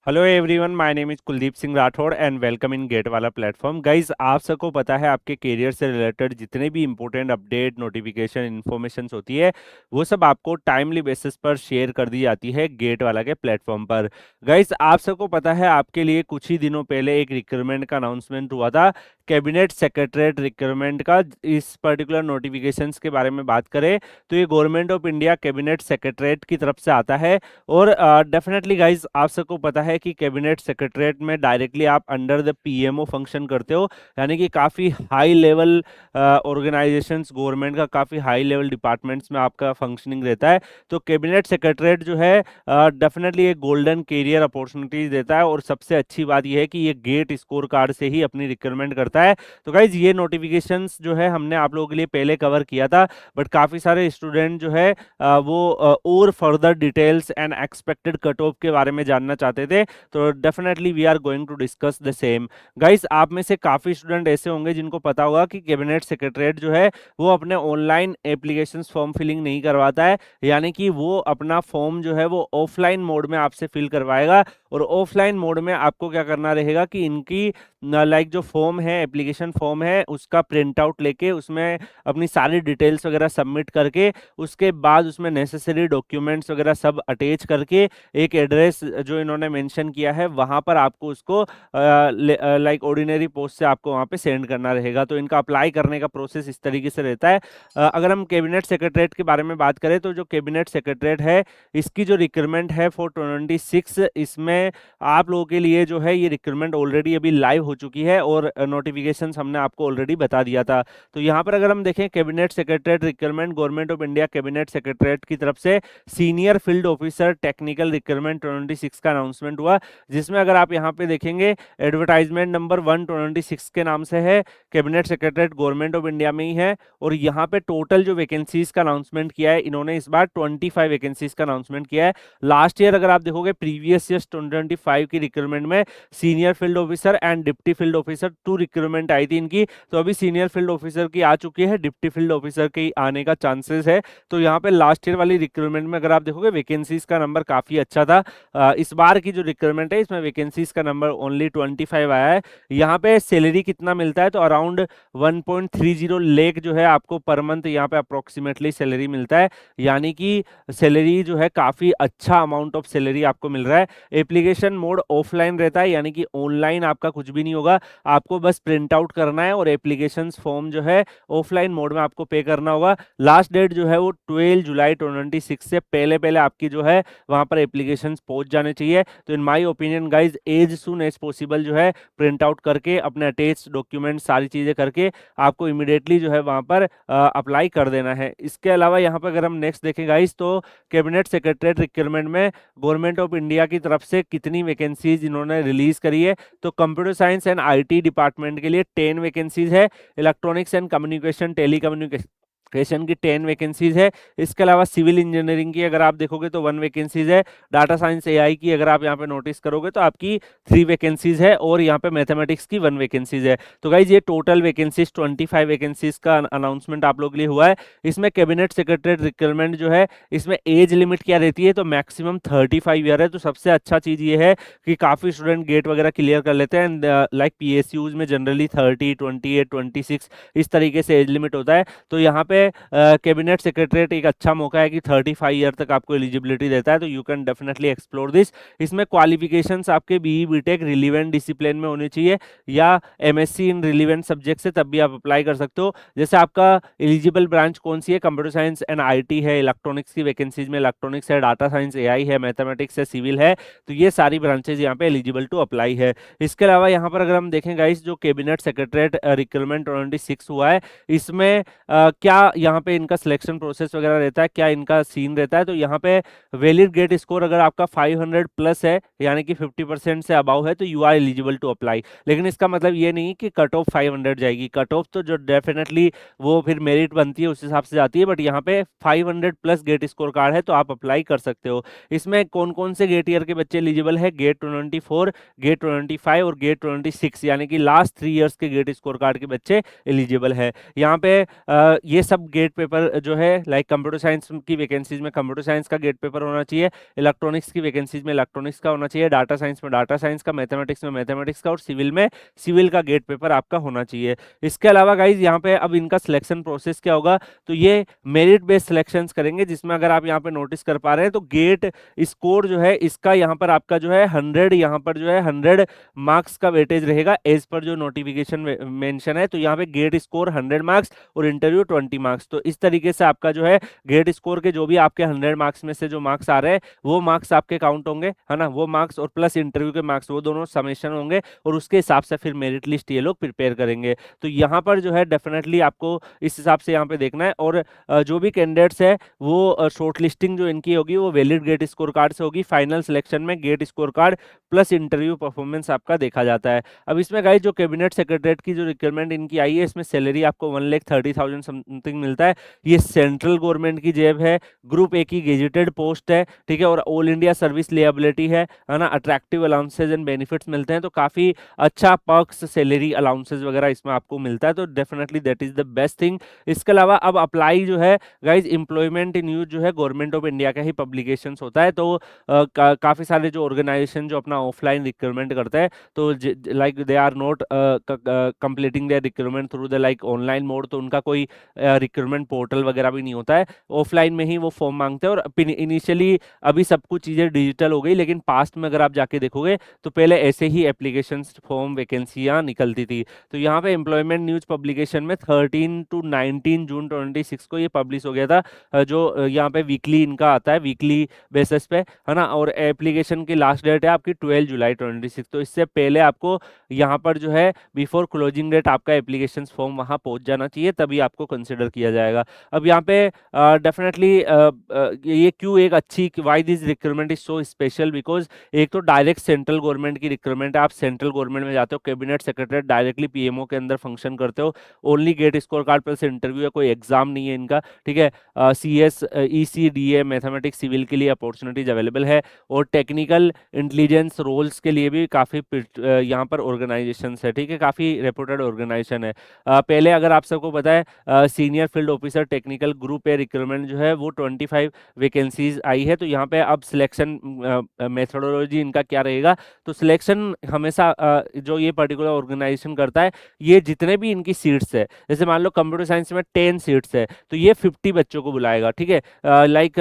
Hello everyone, my name is Kuldeep Singh Rathore and welcome in GATE वाला platform. Guys, आप सबको पता है आपके करियर से रिलेटेड जितने भी इंपॉर्टेंट अपडेट, नोटिफिकेशन, इन्फॉर्मेशन होती है वो सब आपको टाइमली बेसिस पर शेयर कर दी जाती है गेट वाला के प्लेटफॉर्म पर। गाइस, आप सबको पता है आपके लिए कुछ ही दिनों पहले एक रिक्रूटमेंट का अनाउंसमेंट हुआ था, कैबिनेट सेक्रेटरीट रिक्रूटमेंट का। इस पर्टिकुलर नोटिफिकेशंस के बारे में बात करें तो ये government of India cabinet secretariat की तरफ से आता है। और डेफिनेटली गाइज, आप सबको पता है कि कैबिनेट सेक्रेटरीट में डायरेक्टली आप अंडर द पीएमओ फंक्शन करते हो, यानी कि काफ़ी हाई लेवल ऑर्गेनाइजेशंस, गवर्नमेंट का काफ़ी हाई लेवल डिपार्टमेंट्स में आपका फंक्शनिंग रहता है। तो कैबिनेट सेक्रेटरीट जो है डेफिनेटली एक गोल्डन कैरियर अपॉर्चुनिटीज देता है, और सबसे अच्छी बात यह है कि ये गेट स्कोर कार्ड से ही अपनी रिक्रूटमेंट करता है। तो गाइज, ये नोटिफिकेशंस जो है हमने आप लोगों के लिए पहले कवर किया था, बट काफ़ी सारे स्टूडेंट जो है वो और further details and expected cut off के बारे में जानना चाहते थे। तो definitely we are going to discuss the same. Guys, आप में से काफ़ी स्टूडेंट ऐसे होंगे जिनको पता होगा कि कैबिनेट सेक्रेटरीट जो है वो अपने ऑनलाइन एप्लीकेशंस फॉर्म फिलिंग नहीं करवाता है, यानी कि वो अपना फॉर्म जो है वो ऑफलाइन मोड में आपसे फिल करवाएगा। और ऑफलाइन मोड में आपको क्या करना रहेगा कि इनकी लाइक जो फॉर्म है, एप्लीकेशन फॉर्म है, उसका प्रिंट आउट लेके उसमें अपनी सारी डिटेल्स वगैरह सबमिट करके उसके बाद उसमें नेसेसरी डॉक्यूमेंट्स वगैरह सब अटैच करके एक एड्रेस जो इन्होंने मेंशन किया है वहां पर आपको उसको लाइक ऑर्डिनरी पोस्ट से आपको वहां पे सेंड करना रहेगा। तो इनका अप्लाई करने का प्रोसेस इस तरीके से रहता है। अगर हम कैबिनेट सेक्रेटरीट के बारे में बात करें तो जो कैबिनेट सेक्रेटरीट है इसकी जो रिक्रूटमेंट है फॉर 26, इसमें आप लोगों के लिए जो है ये रिक्रूटमेंट ऑलरेडी अभी लाइव हो चुकी है, और नोटिफिकेशंस हमने आपको ऑलरेडी बता दिया था। तो यहाँ पर अगर हम देखें cabinet secretariat recruitment, government of India cabinet secretariat की तरफ से senior field officer technical recruitment 26 का अनाउंसमेंट हुआ, जिसमें अगर आप यहाँ पे देखेंगे एडवर्टाइजमेंट नंबर 126 के नाम से है, cabinet secretariat government of India में ही है। और यहाँ पे टोटल जो वैकेंसीज का अनाउंसमेंट किया है इन्होंने इस बार 25 वैकेंसीज का अनाउंसमेंट किया है। लास्ट ईयर अगर आप देखोगे प्रीवियस ईयर 2025 की रिक्रूटमेंट में senior field officer and deputy field officer 2 recruitment आई थी इनकी। तो अभी सीनियर फील्ड ऑफिसर की आ चुकी है, डिप्टी फील्ड ऑफिसर की आने का चांसेस है। तो यहाँ पे लास्ट ईयर वाली रिक्रूटमेंट में अगर आप देखोगे वैकेंसीज का नंबर काफी अच्छा था। इस बार की जो रिक्रूटमेंट है इसमें वैकेंसीज का नंबर ओनली 25 आया है। यहाँ पे सैलरी कितना मिलता है तो अराउंड 1.30 लाख जो है आपको पर मंथ यहाँ पे अप्रोक्सीमेटली सैलरी मिलता है, यानी कि सैलरी जो है काफी अच्छा अमाउंट ऑफ सैलरी आपको मिल रहा है। एप्लीकेशन मोड ऑफलाइन रहता है, यानी कि ऑनलाइन आपका कुछ भी नहीं होगा, आपको बस प्रिंट आउट करना है और एप्लीकेशन फॉर्म जो है ऑफलाइन मोड में आपको पे करना होगा। लास्ट डेट जो है वो 12 जुलाई 26 से पहले पहले आपकी जो है वहां पर एप्लीकेशंस पहुंच जाने चाहिए। तो in my opinion guys, as soon as possible जो है प्रिंट आउट करके अपने अटैच डॉक्यूमेंट सारी चीजें करके आपको इमीडिएटली जो है वहां पर अप्लाई कर देना है। इसके अलावा यहाँ पर अगर हम नेक्स्ट देखें गाइज तो कैबिनेट सेक्रेटरीट रिक्रूटमेंट में गवर्नमेंट ऑफ इंडिया की तरफ से कितनी वैकेंसीज इन्होंने रिलीज करी है तो computer science and IT department के लिए 10 वैकेंसीज है, इलेक्ट्रॉनिक्स एंड कम्युनिकेशन टेली की 10 वैकेंसीज है। इसके अलावा सिविल इंजीनियरिंग की अगर आप देखोगे तो 1 वैकेंसीज है, डाटा साइंस एआई की अगर आप यहाँ पे नोटिस करोगे तो आपकी 3 वैकेंसीज है, और यहाँ पे मैथमेटिक्स की 1 वैकेंसीज है। तो गाइज, ये टोटल वैकेंसीज 25 वैकेंसीज का अनाउंसमेंट आप लोगों के लिए हुआ है। इसमें कैबिनेट सेक्रेटरीट रिक्रूटमेंट जो है इसमें एज लिमिट क्या रहती है तो मैक्सिमम 35 ईयर है। तो सबसे अच्छा चीज ये है कि काफी स्टूडेंट गेट वगैरह क्लियर कर लेते हैं, एंड लाइक पीएसयूज में जनरली 30, 28, 26 इस तरीके से एज लिमिट होता है। तो यहाँ पे कैबिनेट सेक्रेटरीट एक अच्छा मौका है कि 35 ईयर तक आपको एलिजिबिलिटी देता है, तो you can definitely explore this. इसमें क्वालिफिकेशंस आपके बीई बीटेक रिलीवेंट डिसिप्लिन में होनी चाहिए, या एमएससी इन रिलीवेंट सब्जेक्ट से, तब भी आप अप्लाई कर सकते हो। जैसे आपका एलिजिबल ब्रांच कौन सी है, कंप्यूटर साइंस एंड आईटी है, इलेक्ट्रॉनिक्स की वैकेंसीज में इलेक्ट्रॉनिक्स है, डाटा साइंस एआई है, मैथमेटिक्स है, सिविल है। तो ये सारी ब्रांचेज यहाँ पे एलिजिबल टू अप्लाई है। इसके अलावा यहाँ पर अगर हम देखें गाइस, जो कैबिनेट सेक्रेटरीट रिक्रूटमेंट 26 हुआ है इसमें क्या यहाँ पे इनका सिलेक्शन प्रोसेस वगैरह रहता है, क्या इनका सीन रहता है। तो यहाँ पे वैलिड गेट स्कोर अगर आपका 500 प्लस है, यानी कि 50% से अबाउ है, तो you are eligible to apply. लेकिन इसका मतलब ये नहीं कि कट ऑफ 500 जाएगी, कट ऑफ तो जो डेफिनेटली वो फिर मेरिट बनती है उस हिसाब से जाती है, बट यहाँ पे 500 प्लस गेट स्कोर कार्ड है तो आप अप्लाई कर सकते हो। इसमें कौन कौन से गेट ईयर के बच्चे एलिजिबल है, गेट 24, गेट 25 और गेट 26, यानी कि लास्ट 3 ईयर्स के गेट स्कोर कार्ड के बच्चे एलिजिबल है। यहाँ पे ये सब गेट पेपर जो है लाइक कंप्यूटर साइंस की वैकेंसीज में कंप्यूटर साइंस का गेट पेपर होना चाहिए, इलेक्ट्रॉनिक्स की वैकेंसीज में इलेक्ट्रॉनिक्स का होना चाहिए, डाटा साइंस में डाटा साइंस का, मैथमेटिक्स में मैथमेटिक्स का और सिविल में सिविल का गेट पेपर आपका होना चाहिए। इसके अलावा गाइज यहाँ पे अब इनका सिलेक्शन प्रोसेस क्या होगा, तो ये मेरिट बेस्ड सिलेक्शंस करेंगे, जिसमें अगर आप यहाँ पे नोटिस कर पा रहे हैं तो गेट स्कोर जो है इसका यहाँ पर आपका जो है 100, यहाँ पर जो है 100 मार्क्स का वेटेज रहेगा एज पर जो नोटिफिकेशन मेंशन है। तो यहाँ पे गेट स्कोर 100 मार्क्स और इंटरव्यू 20 मार्क्स। तो इस तरीके से आपका जो है गेट स्कोर के जो भी आपके 100 मार्क्स में से जो मार्क्स आ रहे हैं वो मार्क्स आपके काउंट होंगे, है ना, वो मार्क्स और प्लस इंटरव्यू के मार्क्स वो दोनों समेशन होंगे और उसके हिसाब से फिर मेरिट लिस्ट ये लोग प्रिपेयर करेंगे। तो यहाँ पर जो है डेफिनेटली आपको इस हिसाब से यहाँ पे देखना है। और जो भी कैंडिडेट्स है वो शॉर्ट लिस्टिंग जो इनकी होगी वो वैलिड गेट स्कोर कार्ड से होगी। फाइनल सिलेक्शन में GATE score card plus interview performance आपका देखा जाता है। अब इसमें गाइस जो कैबिनेट सेक्रेटरीट की जो रिक्वायरमेंट इनकी आई है, इसमें सैलरी आपको 1,30,000 समथिंग मिलता है। ये सेंट्रल गवर्नमेंट की जॉब है, ग्रुप ए की गेजेटेड पोस्ट है, ठीक है, और ऑल इंडिया सर्विस लेएबिलिटी है ना। अट्रैक्टिव अलाउंसेज एंड बेनिफिट्स मिलते हैं, तो काफी अच्छा पर्क्स, सैलरी अलाउंसेज वगैरह इसमें आपको मिलता है। तो definitely that is the best thing. इसके अलावा अब अप्लाई जो है गाइज एम्प्लॉयमेंट इन यूथ जो है गवर्नमेंट ऑफ इंडिया का ही पब्लिकेशंस होता है। तो काफी सारे जो ऑर्गेनाइजेशन जो अपना ऑफलाइन रिक्रूटमेंट करते हैं, तो like they are not completing their recruitment through the like online mode, तो उनका कोई रिक्रूटमेंट पोर्टल वगैरह भी नहीं होता है, ऑफलाइन में ही वो फॉर्म मांगते हैं। और इनिशियली अभी सब कुछ चीज़ें डिजिटल हो गई, लेकिन पास्ट में अगर आप जाके देखोगे तो पहले ऐसे ही एप्लीकेशन फॉर्म वैकेंसियाँ निकलती थी। तो यहाँ पे एम्प्लॉयमेंट न्यूज पब्लिकेशन में 13 to 19 जून 26 को ये पब्लिश हो गया था। जो यहाँ पे वीकली इनका आता है, वीकली बेसिस पे, है ना। और एप्लीकेशन की लास्ट डेट है आपकी 12 जुलाई 26। तो इससे पहले आपको यहाँ पर जो है बिफोर क्लोजिंग डेट आपका एप्लीकेशन फॉर्म वहाँ पहुँच जाना चाहिए, तभी आपको कंसिडर किया जाएगा। अब यहाँ पे डेफिनेटली ये क्यों एक अच्छी, why this recruitment is so special, because एक तो डायरेक्ट सेंट्रल गवर्नमेंट की रिक्रूटमेंट है, आप सेंट्रल गवर्नमेंट में जाते हो, कैबिनेट सेक्रेटरी डायरेक्टली पीएमओ के अंदर फंक्शन करते हो, only get score card plus interview है, कोई एग्जाम नहीं है इनका, ठीक है। CS ECDA मैथमेटिक्स सिविल के लिए अपॉर्चुनिटीज अवेलेबल है, और टेक्निकल इंटेलिजेंस रोल्स के लिए भी काफ़ी यहाँ पर ऑर्गेनाइजेशन है, ठीक है, काफ़ी रेपुटेड ऑर्गेनाइजेशन है। पहले अगर आप सबको पता है senior field officer technical group A recruitment जो है वो 25 वैकेंसीज आई है। तो यहाँ पे अब सिलेक्शन मेथोडोलॉजी इनका क्या रहेगा, तो सिलेक्शन हमेशा जो ये पर्टिकुलर ऑर्गेनाइजेशन करता है, ये जितने भी इनकी सीट्स है, जैसे मान लो कंप्यूटर साइंस में 10 सीट्स है, तो ये 50 बच्चों को बुलाएगा, ठीक है। लाइक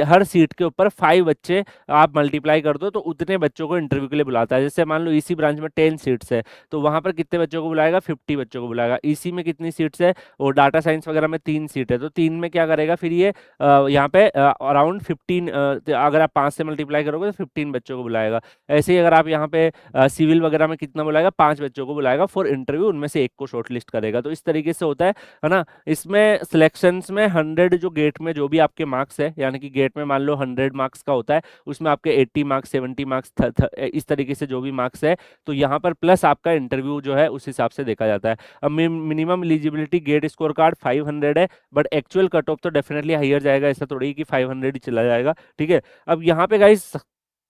हर सीट के ऊपर 5 बच्चे आप मल्टीप्लाई कर दो तो उतने बच्चों को इंटरव्यू के लिए बुलाता है। जैसे मान लो इसी ब्रांच में 10 सीट्स है, तो वहां पर कितने बच्चों को बुलाएगा, 50 बच्चों को बुलाएगा। इसी में कितनी सीट्स है, और डाटा साइंस वगैरह में 3 सीट है, तो 3 में क्या करेगा फिर ये यहाँ पे अराउंड 15, अगर आप 5 से मल्टीप्लाई करोगे तो 15 बच्चों को बुलाएगा। ऐसे ही अगर आप यहाँ पे सिविल वगैरह में कितना बुलाएगा, 5 बच्चों को बुलाएगा फॉर इंटरव्यू, उनमें से एक को शॉर्टलिस्ट करेगा। तो इस तरीके से होता है ना। इसमें सिलेक्शंस में 100 जो गेट में जो भी आपके मार्क्स है, यानी कि गेट में मान लो 100 मार्क्स का होता है, उसमें आपके 80 मार्क्स 70 मार्क्स इस तरीके से जो भी मार्क्स है, तो यहाँ पर प्लस आपका इंटरव्यू जो है उस हिसाब से देखा जाता है। अब minimum eligibility GATE score card 500 है, बट एक्चुअल कट ऑफ तो डेफिनेटली हाइयर जाएगा, ऐसा थोड़ी कि 500 ही चला जाएगा, ठीक है। अब यहाँ पे गाइस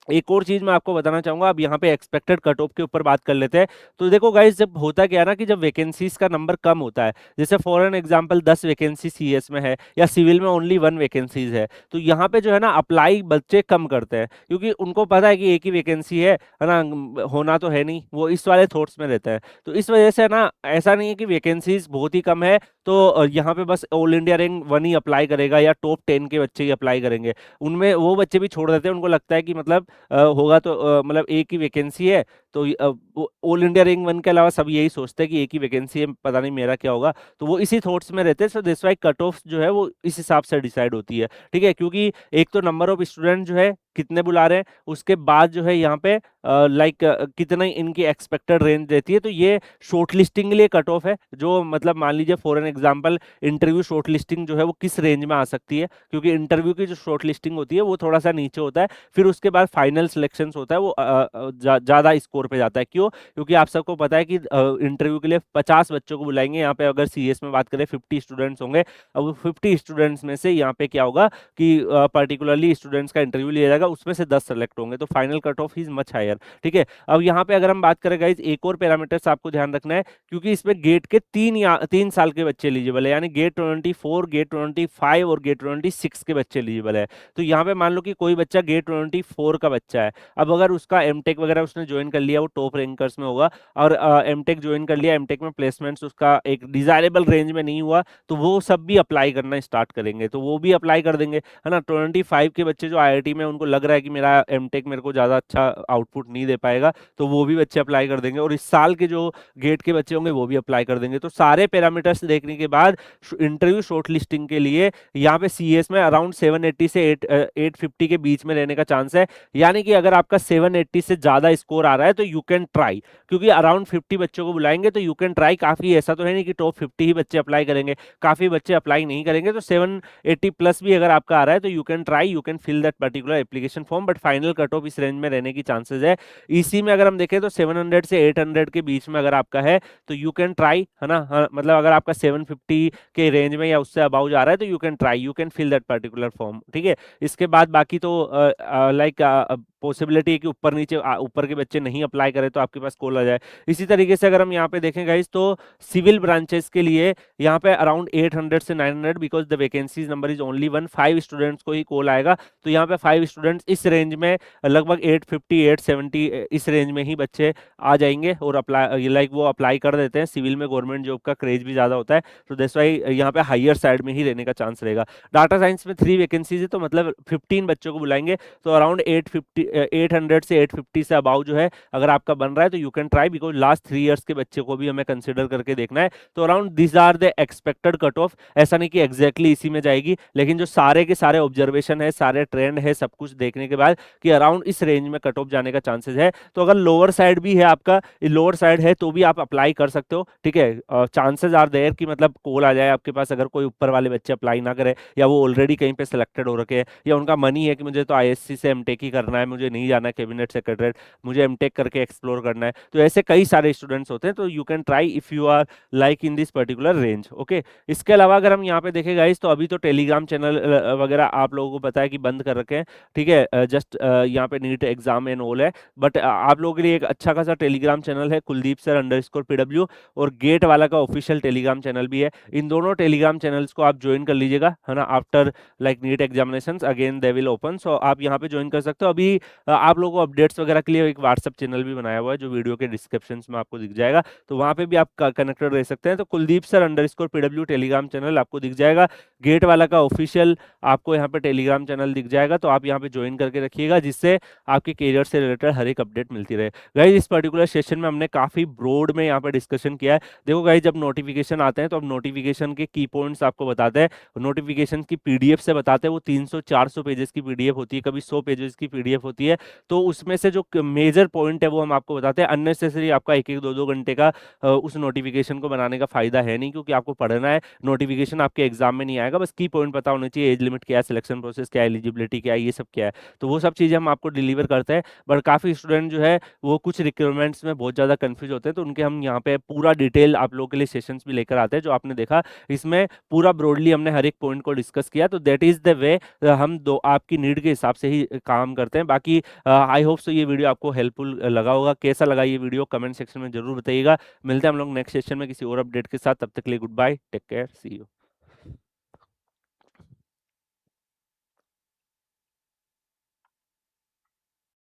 एक और चीज मैं आपको बताना चाहूंगा, अब यहाँ पे एक्सपेक्टेड कट ऑफ के ऊपर बात कर लेते हैं। तो देखो गाइस, जब होता क्या है ना कि जब वैकेंसीज का नंबर कम होता है, जैसे for an example 10 vacancy CS में है या सिविल में ओनली 1 वैकेंसीज है, तो यहाँ पे जो है ना अप्लाई बच्चे कम करते हैं, क्योंकि उनको पता है कि एक ही वैकेंसी है ना, होना तो है नहीं, वो इस वाले थॉट्स में रहता है। तो इस वजह से ना ऐसा नहीं है कि वैकेंसीज बहुत ही कम है तो यहाँ पे बस ऑल इंडिया रैंक 1 ही अप्लाई करेगा या टॉप 10 के बच्चे ही अप्लाई करेंगे, उनमें वो बच्चे भी छोड़ देते हैं। उनको लगता है कि मतलब होगा तो मतलब एक ही वैकेंसी है, तो ऑल इंडिया रैंक 1 के अलावा सब यही सोचते हैं कि एक ही वैकेंसी है, पता नहीं मेरा क्या होगा, तो वो इसी थॉट्स में रहते हैं। So this why cut off जो है वो इस हिसाब से डिसाइड होती है, ठीक है। क्योंकि एक तो नंबर ऑफ स्टूडेंट जो है कितने बुला रहे हैं, उसके बाद जो है यहाँ पे लाइक कितना इनकी एक्सपेक्टेड रेंज रहती है, तो ये शॉर्ट लिस्टिंग के लिए कट ऑफ है। जो मतलब मान लीजिए for an example interview short listing जो है वो किस रेंज में आ सकती है, क्योंकि इंटरव्यू की जो शॉर्ट लिस्टिंग होती है वो थोड़ा सा नीचे होता है, फिर उसके बाद फाइनल सिलेक्शन होता है वो ज़्यादा स्कोर स्कोर पे जाता है। क्यों? क्योंकि आप सबको पता है कि इंटरव्यू के लिए 50 बच्चों को बुलाएंगे। यहाँ पे अगर सीएस में बात करें 50 स्टूडेंट्स होंगे। अब 50 स्टूडेंट्स में से यहाँ पे क्या होगा कि पर्टिकुलरली स्टूडेंट्स का इंटरव्यू लिया जाएगा, उसमें से 10 सेलेक्ट होंगे, तो final cut off is much higher. ठीक है। अब यहाँ पे अगर हम बात करें गाइज, एक और पैरामीटर्स आपको ध्यान रखना है, क्योंकि इसमें गेट के 3 साल के बच्चे एलिजिबल है, यानी गेट 24, गेट 25 और गेट 26 के बच्चे एलिजिबल है। तो यहाँ पे मान लो कि कोई बच्चा गेट 24 का बच्चा है। अब अगर उसका एमटेक वगैरह उसने ज्वाइन कर लिया, वो टॉप रैंकर्स में होगा, और एमटेक ज्वाइन कर लिया, एमटेक में प्लेसमेंट्स उसका एक डिजायरेबल रेंज में नहीं हुआ, तो वो सब भी अप्लाई करना स्टार्ट करेंगे, तो वो भी अप्लाई कर देंगे, है ना। 25 के बच्चे जो आईआईटी में उनको लग रहा है कि मेरा एमटेक मेरे को ज्यादा अच्छा आउटपुट नहीं दे पाएगा, तो वो भी बच्चे अप्लाई कर देंगे, और इस साल के जो गेट के बच्चे होंगे वो भी अप्लाई कर देंगे। तो सारे पैरामीटर्स देखने के बाद इंटरव्यू शॉर्ट लिस्टिंग के लिए यहाँ पे सीएस में अराउंड 780 से 850 के बीच में रहने का चांस है। यानी कि अगर आपका 780 से ज्यादा स्कोर आ रहा है तो यू कैन ट्राई, क्योंकि अराउंड 50 बच्चों को बुलाएंगे, तो यू कैन ट्राई। काफी ऐसा तो है नहीं कि टॉप 50 ही बच्चे अप्लाई करेंगे, काफी बच्चे अप्लाई नहीं करेंगे, तो 780 प्लस भी अगर आपका आ रहा है तो you can try, you can fill that particular application form, but final cut off इस रेंज में रहने की चांसेस है। इसी में अगर हम देखें तो 700 से 800 के बीच में अगर आपका है तो यू कैन ट्राई, है ना। हाँ, मतलब अगर आपका 750 के रेंज में या उससे अबाउ जा रहा है तो you can try, you can fill that particular form. ठीक है। इसके बाद बाकी तो लाइक पॉसिबिलिटी है कि ऊपर नीचे ऊपर के बच्चे नहीं अप्लाई करें तो आपके पास कॉल आ जाए। इसी तरीके से अगर हम यहाँ पे देखें गाइस, तो सिविल ब्रांचेस के लिए यहाँ पे अराउंड 800 से 900, because the vacancies number is only one, 5 students को ही कॉल आएगा, तो यहाँ पे 5 स्टूडेंट्स इस रेंज में लगभग 850 870 इस रेंज में ही बच्चे आ जाएंगे, और अप्लाई लाइक वो अप्लाई कर देते हैं। सिविल में गवर्नमेंट जॉब का क्रेज भी ज्यादा होता है, तो दैट्स वाई यहाँ पे हायर साइड में ही रहने का चांस रहेगा। डाटा साइंस में 3 वैकेंसीज है, तो मतलब 15 बच्चों को बुलाएंगे, तो अराउंड 800 से 850 से अबाउ जो है अगर आपका बन रहा है तो you can try, because last 3 years के बच्चे को भी हमें कंसिडर करके देखना है। तो around this are the expected cut off. ऐसा नहीं कि एग्जैक्टली इसी में जाएगी, लेकिन जो सारे के सारे ऑब्जर्वेशन है, सारे ट्रेंड है, सब कुछ देखने के बाद कि अराउंड इस रेंज में कट ऑफ जाने का चांसेस है। तो अगर लोअर साइड भी है आपका, लोअर साइड है तो भी आप अप्लाई कर सकते हो। ठीक है। चांसेस आर देयर कि मतलब कॉल आ जाए आपके पास, अगर कोई ऊपर वाले बच्चे अप्लाई ना करे, या वो ऑलरेडी कहीं पे सिलेक्टेड हो रखे हैं, या उनका मन ही है कि मुझे तो आईएससी से एमटेक ही करना है, मुझे नहीं जाना है कैबिनेट सेक्रेटरीट, मुझे एमटेक करके एक्सप्लोर करना है, तो ऐसे कई सारे स्टूडेंट्स होते हैं। तो you can try if you are like in this particular range. Okay. इसके अलावा अगर हम यहाँ पे देखें गाइस, तो अभी तो टेलीग्राम चैनल वगैरह आप लोगों को पता है कि बंद कर रखे हैं। ठीक है। जस्ट यहाँ पे नीट एग्जाम एंड ऑल है, बट आप लोगों के लिए एक अच्छा खासा टेलीग्राम चैनल है, कुलदीप सर _PW, और गेट वाला का ऑफिशियल टेलीग्राम चैनल भी है। इन दोनों टेलीग्राम चैनल्स को आप ज्वाइन कर लीजिएगा, है ना। After like NEET examination again they will open, so आप यहाँ पे ज्वाइन कर सकते हो। अभी आप लोगों को अपडेट्स वगैरह के लिए एक व्हाट्सएप चैनल भी बनाया हुआ है, जो वीडियो के डिस्क्रिप्शन में आपको दिख जाएगा, तो वहाँ पे भी आप कनेक्टेड रह सकते हैं। तो Kuldeep sir _PW Telegram channel आपको दिख जाएगा, गेट वाला का ऑफिशियल आपको यहाँ पे टेलीग्राम चैनल दिख जाएगा, तो आप यहाँ पे ज्वाइन करके रखिएगा, जिससे आपके करियर से रिलेटेड हर एक अपडेट मिलती रहे। गाइज इस पर्टिकुलर सेशन में हमने काफी ब्रॉड में यहाँ पे डिस्कशन किया है। देखो गाइज, जब नोटिफिकेशन आते हैं तो अब नोटिफिकेशन के की पॉइंट्स आपको बताते हैं, नोटिफिकेशन की पीडीएफ से बताते हैं, वो 300-400 पेजेस की पीडीएफ होती है, कभी 100 पेजेस की पीडीएफ होती है, तो उसमें से जो मेजर पॉइंट है वो हम आपको बताते हैं। अननेसेसरी आपका 1-1 2-2 घंटे का उस नोटिफिकेशन को बनाने का फायदा है नहीं, क्योंकि आपको पढ़ना है, नोटिफिकेशन आपके एग्जाम में नहीं आएगा, बस की पॉइंट पता होना चाहिए, एज लिमिट क्या है, सिलेक्शन प्रोसेस क्या है, एलिजिबिलिटी क्या है, ये सब क्या है, तो वो सब चीजें हम आपको डिलीवर करते हैं। बट काफी स्टूडेंट जो है वो कुछ रिक्वायरमेंट्स में बहुत ज्यादा कंफ्यूज होते हैं, तो उनके हम यहाँ पे पूरा डिटेल आप लोगों के लिए सेशंस भी लेकर आते हैं। जो आपने देखा इसमें पूरा ब्रॉडली हमने हर एक पॉइंट को डिस्कस किया, तो दैट इज द वे हम दो आपकी नीड के हिसाब से ही काम करते हैं। बाकी आई होप सो ये वीडियो आपको हेल्पफुल लगा होगा। कैसा लगा ये वीडियो कमेंट सेक्शन में जरूर बताइएगा। मिलते हैं हम लोग नेक्स्ट सेशन में किसी और अपडेट के साथ, तब तक के लिए goodbye, take care, see you.